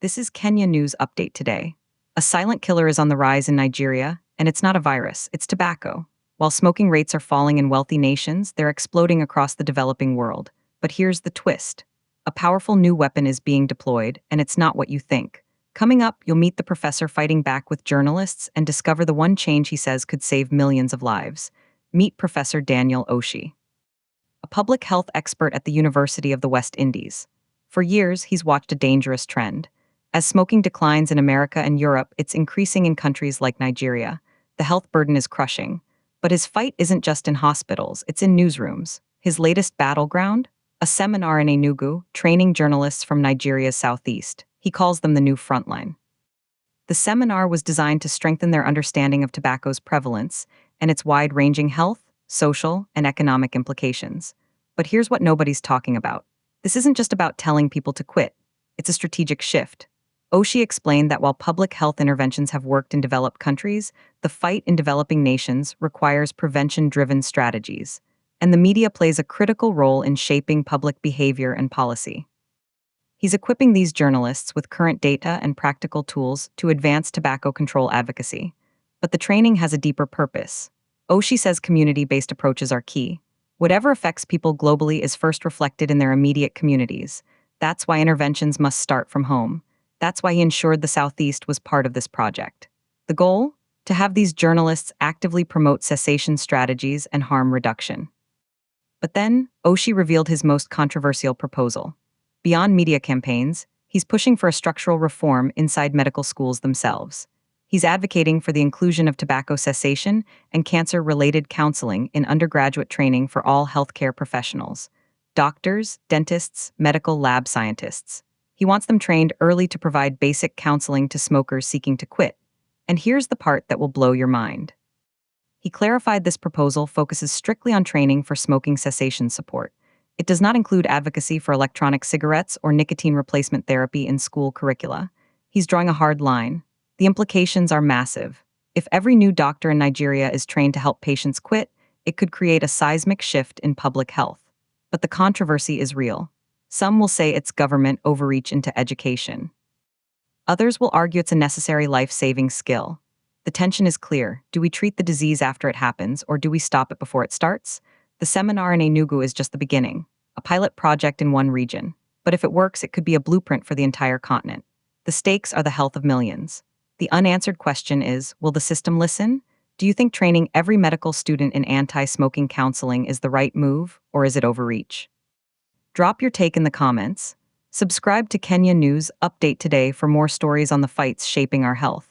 This is Kenya News Update today. A silent killer is on the rise in Nigeria, and it's not a virus, it's tobacco. While smoking rates are falling in wealthy nations, they're exploding across the developing world. But here's the twist. A powerful new weapon is being deployed, and it's not what you think. Coming up, you'll meet the professor fighting back with journalists and discover the one change he says could save millions of lives. Meet Professor Daniel Oshie, a public health expert at the University of the West Indies. For years, he's watched a dangerous trend. As smoking declines in America and Europe, it's increasing in countries like Nigeria. The health burden is crushing. But his fight isn't just in hospitals, it's in newsrooms. His latest battleground? A seminar in Enugu, training journalists from Nigeria's southeast. He calls them the new frontline. The seminar was designed to strengthen their understanding of tobacco's prevalence and its wide-ranging health, social, and economic implications. But here's what nobody's talking about. This isn't just about telling people to quit. It's a strategic shift. Oshie explained that while public health interventions have worked in developed countries, the fight in developing nations requires prevention-driven strategies, and the media plays a critical role in shaping public behavior and policy. He's equipping these journalists with current data and practical tools to advance tobacco control advocacy. But the training has a deeper purpose. Oshie says community-based approaches are key. Whatever affects people globally is first reflected in their immediate communities. That's why interventions must start from home. That's why he ensured the Southeast was part of this project. The goal? To have these journalists actively promote cessation strategies and harm reduction. But then, Oshie revealed his most controversial proposal. Beyond media campaigns, he's pushing for a structural reform inside medical schools themselves. He's advocating for the inclusion of tobacco cessation and cancer-related counseling in undergraduate training for all healthcare professionals. Doctors, dentists, medical lab scientists. He wants them trained early to provide basic counseling to smokers seeking to quit. And here's the part that will blow your mind. He clarified this proposal focuses strictly on training for smoking cessation support. It does not include advocacy for electronic cigarettes or nicotine replacement therapy in school curricula. He's drawing a hard line. The implications are massive. If every new doctor in Nigeria is trained to help patients quit, it could create a seismic shift in public health. But the controversy is real. Some will say it's government overreach into education. Others will argue it's a necessary life-saving skill. The tension is clear. Do we treat the disease after it happens, or do we stop it before it starts? The seminar in Enugu is just the beginning, a pilot project in one region. But if it works, it could be a blueprint for the entire continent. The stakes are the health of millions. The unanswered question is, will the system listen? Do you think training every medical student in anti-smoking counseling is the right move, or is it overreach? Drop your take in the comments. Subscribe to Kenya News Update today for more stories on the fights shaping our health.